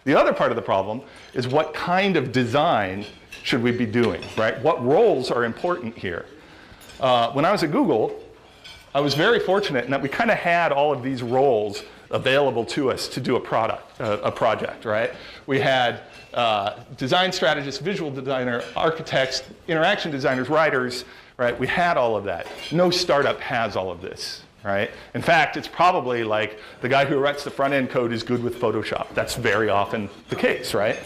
The other part of the problem is what kind of design should we be doing, right? What roles are important here? When I was at Google, I was very fortunate in that we kind of had all of these roles available to us to do a project, right? We had design strategists, visual designer, architects, interaction designers, writers, right? We had all of that. No startup has all of this, right? In fact, it's probably like the guy who writes the front-end code is good with Photoshop. That's very often the case, right?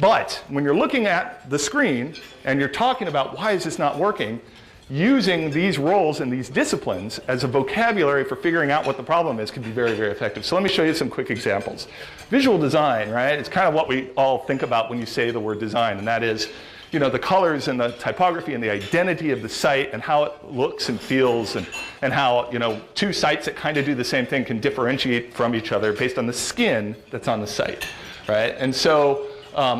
But when you're looking at the screen and you're talking about why is this not working, using these roles and these disciplines as a vocabulary for figuring out what the problem is can be very, very effective. So let me show you some quick examples. Visual design, right? It's kind of what we all think about when you say the word design, and that is, you know, the colors and the typography and the identity of the site and how it looks and feels and how, you know, two sites that kind of do the same thing can differentiate from each other based on the skin that's on the site, right? And so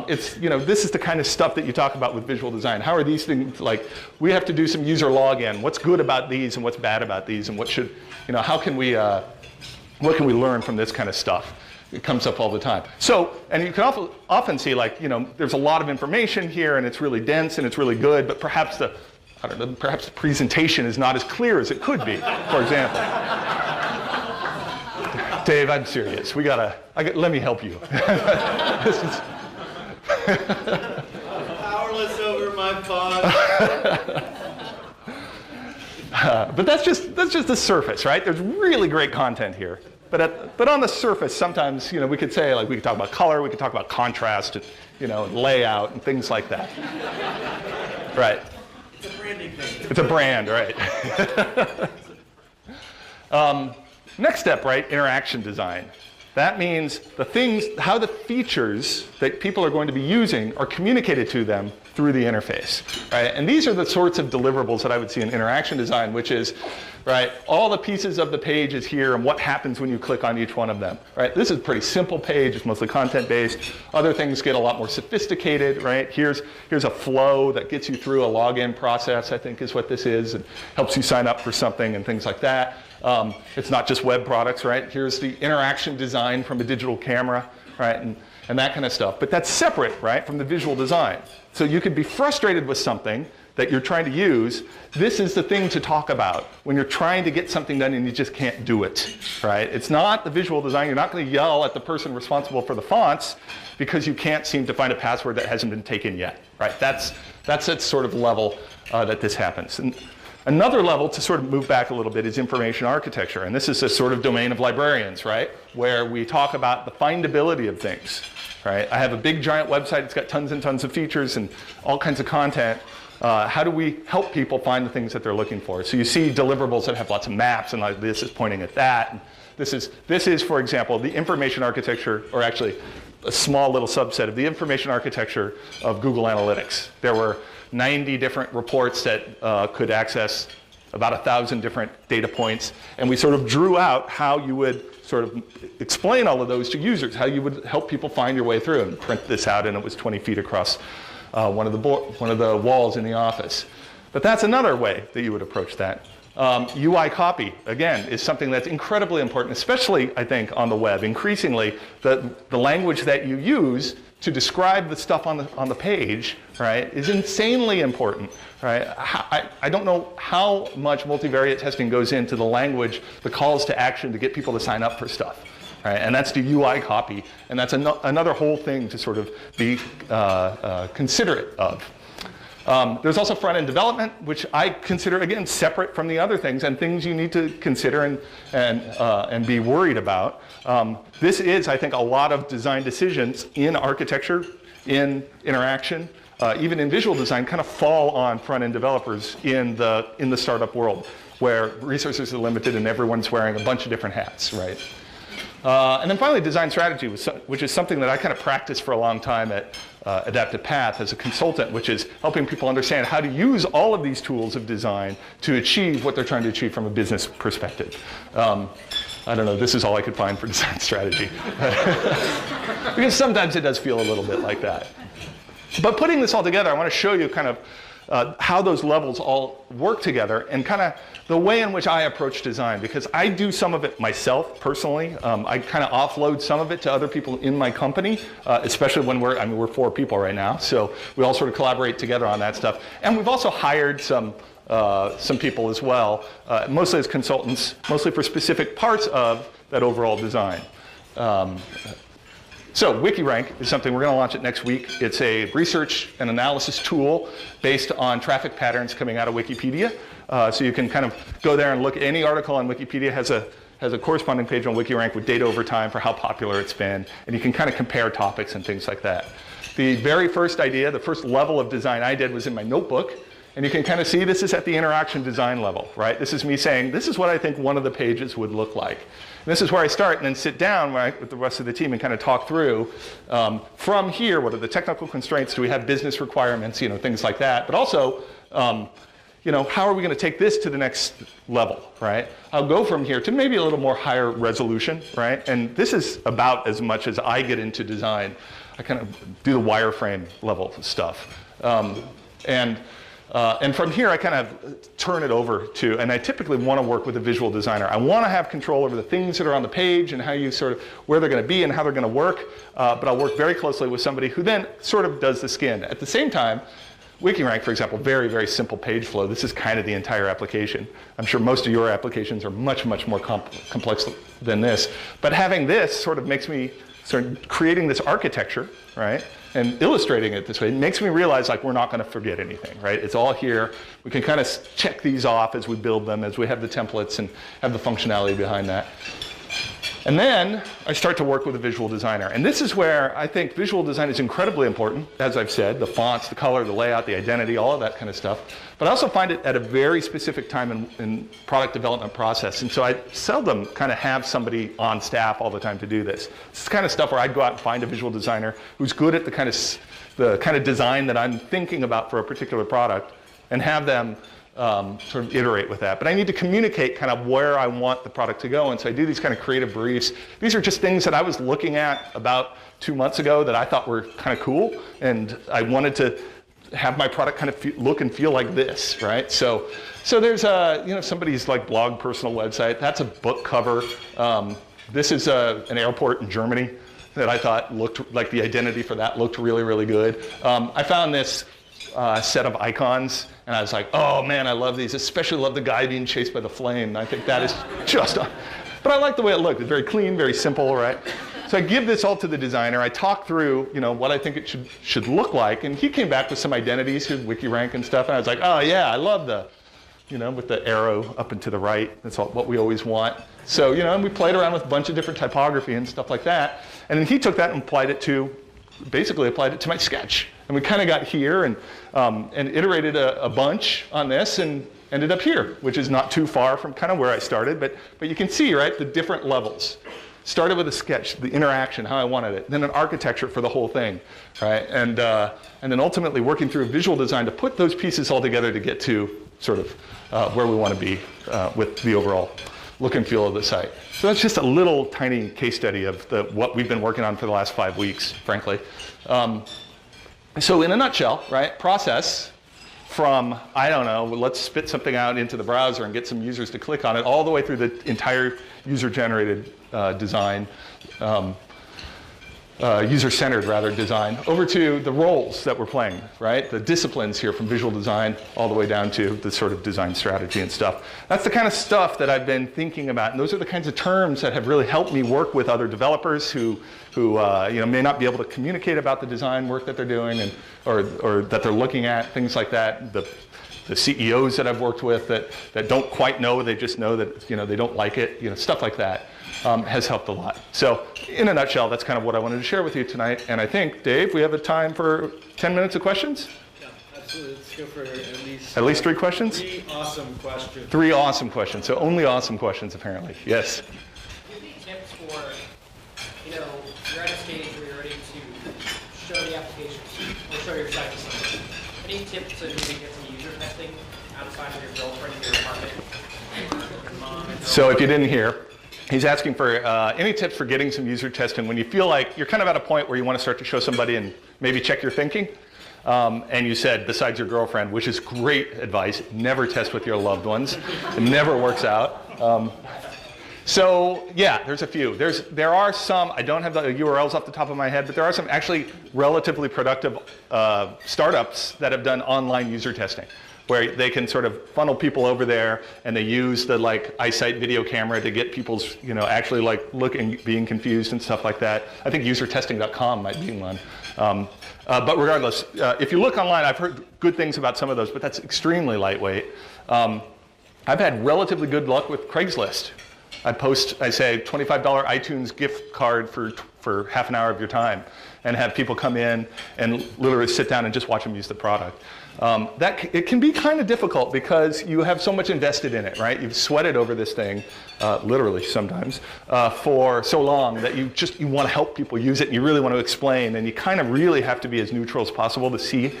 it's, you know, this is the kind of stuff that you talk about with visual design. How are these things, like, we have to do some user login. What's good about these and what's bad about these, and what should, you know, how can we, what can we learn from this kind of stuff? It comes up all the time. So, and you can often see, like, you know, there's a lot of information here and it's really dense and it's really good, but perhaps the, I don't know, perhaps the presentation is not as clear as it could be, for example. Dave, I'm serious. Let me help you. This is, powerless over my pod. But that's just the surface, right? There's really great content here. But on the surface, sometimes, you know, we could say, like, we could talk about color, we could talk about contrast, and, you know, and layout and things like that. Right. It's a branding thing. It's a brand, right? Next step, right? Interaction design. That means the things, how the features that people are going to be using are communicated to them through the interface, right? And these are the sorts of deliverables that I would see in interaction design, which is, right, all the pieces of the page is here and what happens when you click on each one of them, right? This is a pretty simple page. It's mostly content-based. Other things get a lot more sophisticated, right? Here's a flow that gets you through a login process, I think is what this is, and helps you sign up for something and things like that. It's not just web products, right? Here's the interaction design from a digital camera, right? And that kind of stuff. But that's separate, right, from the visual design. So you could be frustrated with something that you're trying to use. This is the thing to talk about when you're trying to get something done and you just can't do it, right? It's not the visual design. You're not going to yell at the person responsible for the fonts because you can't seem to find a password that hasn't been taken yet, right? That's that sort of level that this happens. And another level, to sort of move back a little bit, is information architecture. And this is a sort of domain of librarians, right? Where we talk about the findability of things, right? I have a big giant website. It's got tons and tons of features and all kinds of content. How do we help people find the things that they're looking for? So you see deliverables that have lots of maps, and like this is pointing at that. And this is, for example, the information architecture, or actually a small little subset of the information architecture of Google Analytics. There were 90 different reports that could access about 1,000 different data points, and we sort of drew out how you would sort of explain all of those to users, how you would help people find your way through, and print this out, and it was 20 feet across one of the walls in the office. But that's another way that you would approach that. UI copy, again, is something that's incredibly important, especially, I think, on the web. Increasingly, the language that you use to describe the stuff on the page, right, is insanely important, right? I don't know how much multivariate testing goes into the language, the calls to action to get people to sign up for stuff, right? And that's the UI copy, and that's another whole thing to sort of be considerate of. There's also front-end development, which I consider, again, separate from the other things and things you need to consider and be worried about. This is, I think, a lot of design decisions in architecture, in interaction, even in visual design, kind of fall on front-end developers in the startup world, where resources are limited and everyone's wearing a bunch of different hats, right? And then finally, design strategy, which is something that I kind of practiced for a long time at Adaptive Path as a consultant, which is helping people understand how to use all of these tools of design to achieve what they're trying to achieve from a business perspective. I don't know, this is all I could find for design strategy. Because sometimes it does feel a little bit like that. But putting this all together, I want to show you kind of how those levels all work together and kind of the way in which I approach design, because I do some of it myself personally. I kind of offload some of it to other people in my company, especially when we're 4 people right now, so we all sort of collaborate together on that stuff. And we've also hired some people as well, mostly as consultants, mostly for specific parts of that overall design. So WikiRank is something we're going to launch it next week. It's a research and analysis tool based on traffic patterns coming out of Wikipedia. So you can kind of go there and look. Any article on Wikipedia has a corresponding page on WikiRank with data over time for how popular it's been, and you can kind of compare topics and things like that. The very first idea, the first level of design I did was in my notebook, and you can kind of see this is at the interaction design level, right? This is me saying, this is what I think one of the pages would look like. And this is where I start and then sit down with the rest of the team and kind of talk through from here, what are the technical constraints? Do we have business requirements? Things like that. But also, how are we going to take this to the next level, right? I'll go from here to maybe a little more higher resolution, right? And this is about as much as I get into design. I kind of do the wireframe level stuff. And from here, I kind of turn it over to, and I typically want to work with a visual designer. I want to have control over the things that are on the page and how you where they're going to be and how they're going to work. But I'll work very closely with somebody who then sort of does the skin. At the same time, WikiRank, for example, very, very simple page flow. This is kind of the entire application. I'm sure most of your applications are much, much more complex than this. But having this sort of makes me start creating this architecture, right? And illustrating it this way, it makes me realize we're not going to forget anything, right? It's all here. We can kind of check these off as we build them, as we have the templates and have the functionality behind that. And then I start to work with a visual designer. And this is where I think visual design is incredibly important, as I've said, the fonts, the color, the layout, the identity, all of that kind of stuff. But I also find it at a very specific time in product development process. And so I seldom kind of have somebody on staff all the time to do this. This is the kind of stuff where I'd go out and find a visual designer who's good at the kind of design that I'm thinking about for a particular product and have them sort of iterate with that. But I need to communicate kind of where I want the product to go. And so I do these kind of creative briefs. These are just things that I was looking at about 2 months ago that I thought were kind of cool. And I wanted to have my product kind of look and feel like this, right? So there's somebody's blog personal website. That's a book cover. This is an airport in Germany that I thought looked like the identity for that looked really, really good. I found this set of icons, and I was like, oh man, I love these, especially love the guy being chased by the flame. I think that is just, but I like the way it looked. It's very clean, very simple, right? So I give this all to the designer. I talk through, what I think it should look like, and he came back with some identities, his WikiRank and stuff, and I was like, oh yeah, I love the, with the arrow up and to the right. That's what we always want. So, and we played around with a bunch of different typography and stuff like that, and then he took that and applied it to my sketch. And we kind of got here and iterated a bunch on this and ended up here, which is not too far from kind of where I started. But you can see, right, the different levels. Started with a sketch, the interaction, how I wanted it, then an architecture for the whole thing, right? And then ultimately working through visual design to put those pieces all together to get to sort of where we want to be with the overall look and feel of the site. So that's just a little tiny case study of what we've been working on for the last 5 weeks, frankly. So in a nutshell, right, process from, I don't know, let's spit something out into the browser and get some users to click on it, all the way through the entire user-generated design, user-centered rather design, over to the roles that we're playing, right? The disciplines here from visual design all the way down to the sort of design strategy and stuff. That's the kind of stuff that I've been thinking about, and those are the kinds of terms that have really helped me work with other developers who may not be able to communicate about the design work that they're doing or that they're looking at, things like that. The CEOs that I've worked with that don't quite know, they just know that they don't like it, stuff like that. Has helped a lot. So in a nutshell, that's kind of what I wanted to share with you tonight. And I think, Dave, we have a time for 10 minutes of questions? Yeah, absolutely. Let's go for at least 3 questions? 3 awesome questions. 3 awesome questions. So only awesome questions, apparently. Yes? Give me tips for, you're at a stage where you're ready to show the application or show your site to somebody. Any tips to maybe get some user testing outside of your girlfriend in your apartment? So if you didn't hear, he's asking for any tips for getting some user testing when you feel like you're kind of at a point where you want to start to show somebody and maybe check your thinking. and you said, besides your girlfriend, which is great advice, never test with your loved ones. It never works out. So yeah, there's a few. There are some, I don't have the URLs off the top of my head, but there are some actually relatively productive startups that have done online user testing, where they can sort of funnel people over there, and they use the like eyesight video camera to get people's, actually like looking, being confused and stuff like that. I think usertesting.com might be one. But regardless, if you look online, I've heard good things about some of those, but that's extremely lightweight. I've had relatively good luck with Craigslist. I say $25 iTunes gift card for half an hour of your time, and have people come in and literally sit down and just watch them use the product. It can be kind of difficult because you have so much invested in it, right? You've sweated over this thing, literally sometimes, for so long that you want to help people use it, and you really want to explain, and you kind of really have to be as neutral as possible to see,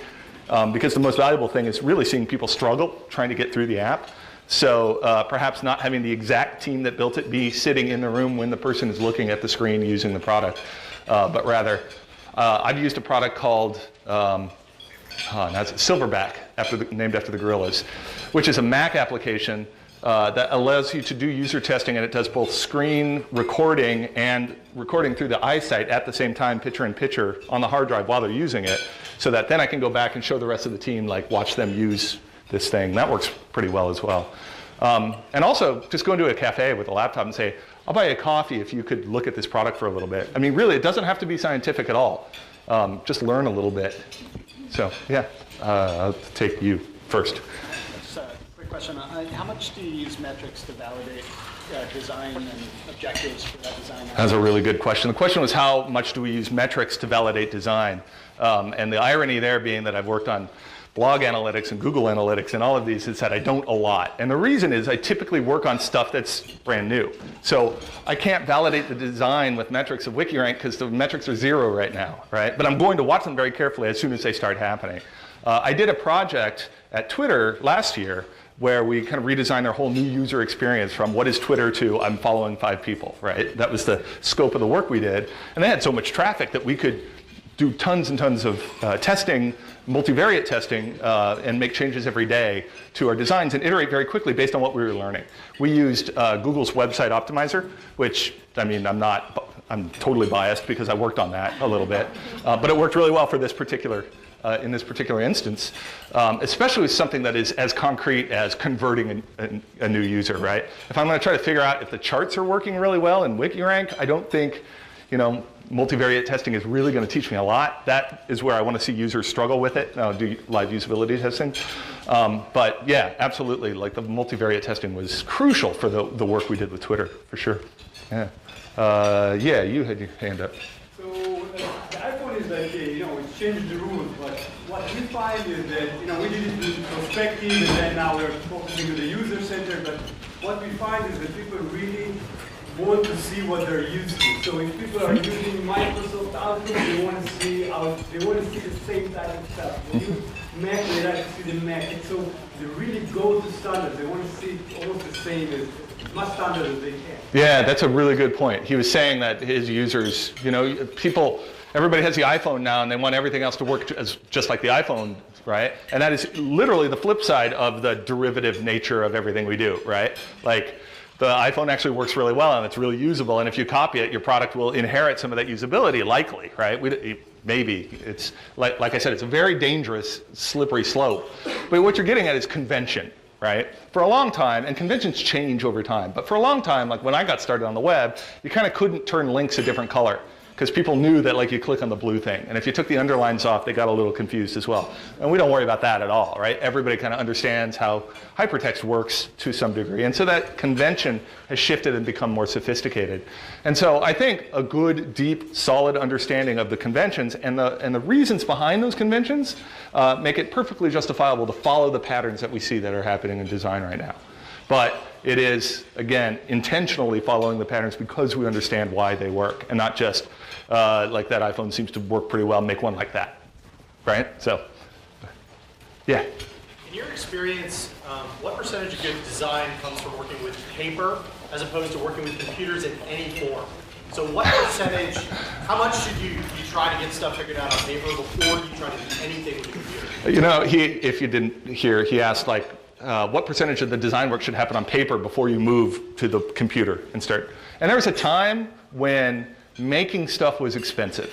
because the most valuable thing is really seeing people struggle trying to get through the app. So perhaps not having the exact team that built it be sitting in the room when the person is looking at the screen using the product, but rather, I've used a product called Silverback, named after the gorillas, which is a Mac application that allows you to do user testing, and it does both screen recording and recording through the eyesight at the same time, picture-in-picture, on the hard drive while they're using it, so that then I can go back and show the rest of the team, like watch them use this thing. That works pretty well as well. And also, just go into a cafe with a laptop and say, I'll buy you a coffee if you could look at this product for a little bit. I mean, really, it doesn't have to be scientific at all. Just learn a little bit. So, yeah, I'll take you first. Just a quick question. How much do you use metrics to validate design and objectives for that design? That's a really good question. The question was, how much do we use metrics to validate design? And the irony there being that I've worked on blog analytics and Google Analytics and all of these is that I don't a lot. And the reason is I typically work on stuff that's brand new. So I can't validate the design with metrics of WikiRank because the metrics are 0 right now, right? But I'm going to watch them very carefully as soon as they start happening. I did a project at Twitter last year where we kind of redesigned their whole new user experience from what is Twitter to I'm following 5 people, right? That was the scope of the work we did. And they had so much traffic that we could do tons and tons of testing, multivariate testing, and make changes every day to our designs and iterate very quickly based on what we were learning. We used Google's website optimizer, which, I mean, I'm totally biased because I worked on that a little bit, but it worked really well for this particular, in this particular instance, especially with something that is as concrete as converting a new user, right? If I'm going to try to figure out if the charts are working really well in WikiRank, I don't think, multivariate testing is really going to teach me a lot. That is where I want to see users struggle with it, do live usability testing. But yeah, absolutely, like the multivariate testing was crucial for the work we did with Twitter, for sure. Yeah, yeah, you had your hand up. So the iPhone is like, it changed the rules, but what we find is that, we did it in perspective, and then now we're focusing on the user center, but what we find is that people really want to see what they're used to. So if people are using Microsoft Outlook, they want to see the same type of stuff. They use Mac, they like to see the Mac. And so they really go to standards. They want to see almost the same as much standard as they can. Yeah, that's a really good point. He was saying that his users, everybody has the iPhone now and they want everything else to work just like the iPhone, right? And that is literally the flip side of the derivative nature of everything we do, right? Like, the iPhone actually works really well and it's really usable, and if you copy it, your product will inherit some of that usability, likely, right? Maybe. It's, like I said, it's a very dangerous, slippery slope. But what you're getting at is convention, right? For a long time, and conventions change over time, but for a long time, like when I got started on the web, you kind of couldn't turn links a different color, because people knew that like you click on the blue thing, and if you took the underlines off, they got a little confused as well. And we don't worry about that at all, right? Everybody kind of understands how hypertext works to some degree, and so that convention has shifted and become more sophisticated. And so I think a good, deep, solid understanding of the conventions and the reasons behind those conventions make it perfectly justifiable to follow the patterns that we see that are happening in design right now. But it is, again, intentionally following the patterns because we understand why they work, and not just like that iPhone seems to work pretty well, make one like that, right? So, yeah. In your experience, what percentage of good design comes from working with paper as opposed to working with computers in any form? So what percentage, how much should you try to get stuff figured out on paper before you try to do anything with the computer? You know, if you didn't hear, he asked like, what percentage of the design work should happen on paper before you move to the computer and start? And there was a time when making stuff was expensive,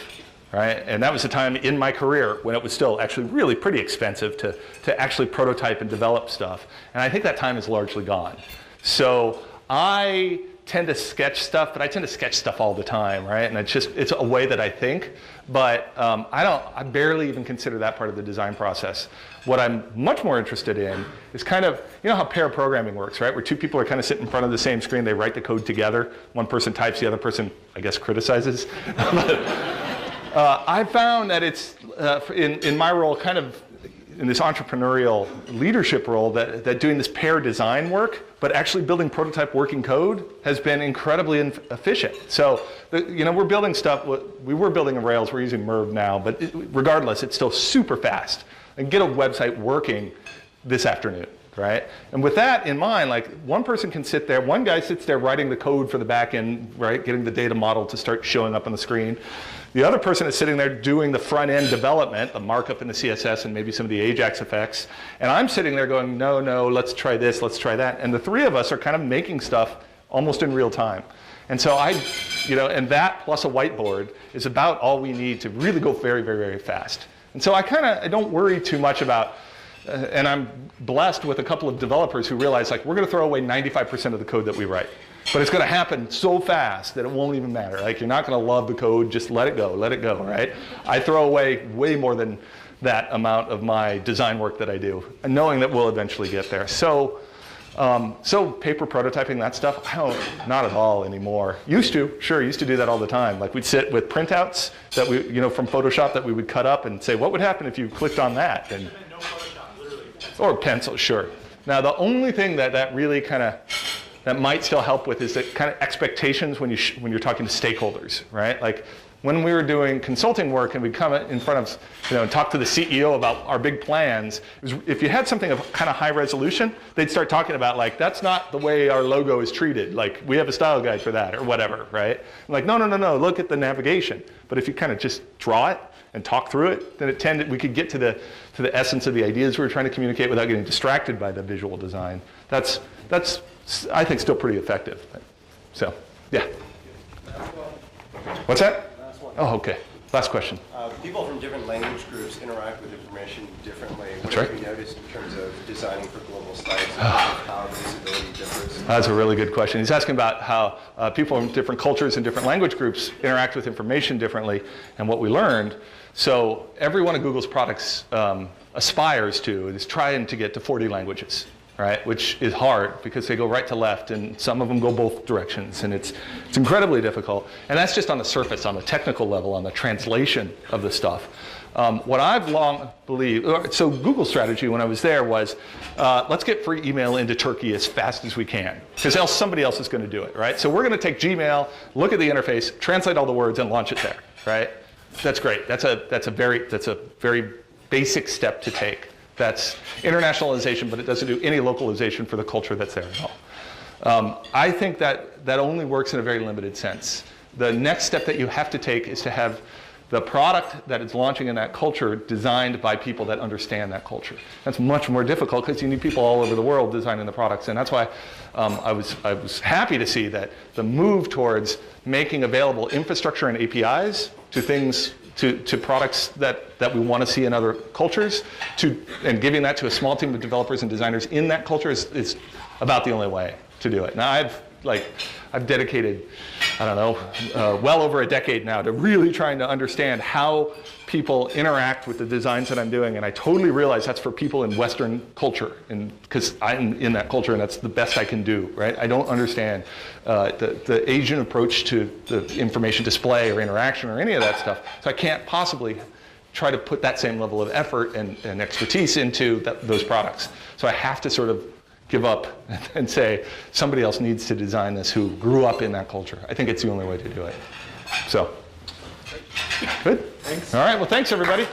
right? And that was a time in my career when it was still actually really pretty expensive to actually prototype and develop stuff. And I think that time is largely gone. So I tend to sketch stuff, but I tend to sketch stuff all the time, right? And it's a way that I think, but I barely even consider that part of the design process. What I'm much more interested in is kind of, you know how pair programming works, right? Where two people are kind of sitting in front of the same screen, they write the code together, one person types, the other person, I guess, criticizes. I found that it's, in my role, kind of in this entrepreneurial leadership role, that doing this pair design work, but actually building prototype working code has been incredibly efficient. So, you know, we're building stuff, we were building in Rails, we're using Merv now, but regardless, it's still super fast. And get a website working this afternoon, right? And with that in mind, like one person can sit there, one guy sits there writing the code for the back end, right? Getting the data model to start showing up on the screen. The other person is sitting there doing the front end development, the markup in the CSS and maybe some of the Ajax effects. And I'm sitting there going, no, let's try this, let's try that. And the three of us are kind of making stuff almost in real time. And so and that plus a whiteboard is about all we need to really go very, very, very fast. And so I don't worry too much about, and I'm blessed with a couple of developers who realize like, we're going to throw away 95% of the code that we write. But it's going to happen so fast that it won't even matter. Like, you're not going to love the code, just let it go, right? I throw away way more than that amount of my design work that I do, and knowing that we'll eventually get there. So paper prototyping, that stuff, not at all anymore. Used to do that all the time. Like, we'd sit with printouts that we, from Photoshop that we would cut up and say, what would happen if you clicked on that? And No Photoshop, literally. or pencil, sure. Now, the only thing that really that might still help with is the kind of expectations when you're talking to stakeholders, right? Like, when we were doing consulting work and we'd come in front of, and talk to the CEO about our big plans, if you had something of kind of high resolution, they'd start talking about like, that's not the way our logo is treated. Like, we have a style guide for that or whatever, right? I'm like, no, look at the navigation. But if you kind of just draw it and talk through it, then we could get to the essence of the ideas we were trying to communicate without getting distracted by the visual design. That's I think still pretty effective. So, yeah. What's that? Oh, okay. Last question. People from different language groups interact with information differently. What That's right. have you noticed in terms of designing for global sites and how visibility differs? That's a really good question. He's asking about how people from different cultures and different language groups interact with information differently and what we learned. So every one of Google's products aspires to is trying to get to 40 languages. Right, which is hard because they go right to left and some of them go both directions, and it's incredibly difficult. And that's just on the surface, on the technical level, on the translation of the stuff. What I've long believed, so Google's strategy when I was there was, let's get free email into Turkey as fast as we can, because else somebody else is going to do it, right? So we're going to take Gmail, look at the interface, translate all the words, and launch it there, right? That's great. That's a very basic step to take. That's internationalization, but it doesn't do any localization for the culture that's there at all. I think that only works in a very limited sense. The next step that you have to take is to have the product that is launching in that culture designed by people that understand that culture. That's much more difficult because you need people all over the world designing the products, and that's why I was happy to see that the move towards making available infrastructure and APIs to things, to products that we want to see in other cultures, and giving that to a small team of developers and designers in that culture is about the only way to do it. Now I've dedicated, well over a decade now to really trying to understand how people interact with the designs that I'm doing, and I totally realize that's for people in Western culture, because I'm in that culture and that's the best I can do, right? I don't understand the Asian approach to the information display or interaction or any of that stuff, so I can't possibly try to put that same level of effort and expertise into those products. So I have to sort of give up and say somebody else needs to design this who grew up in that culture. I think it's the only way to do it. So, good? Thanks. All right, well, thanks, everybody.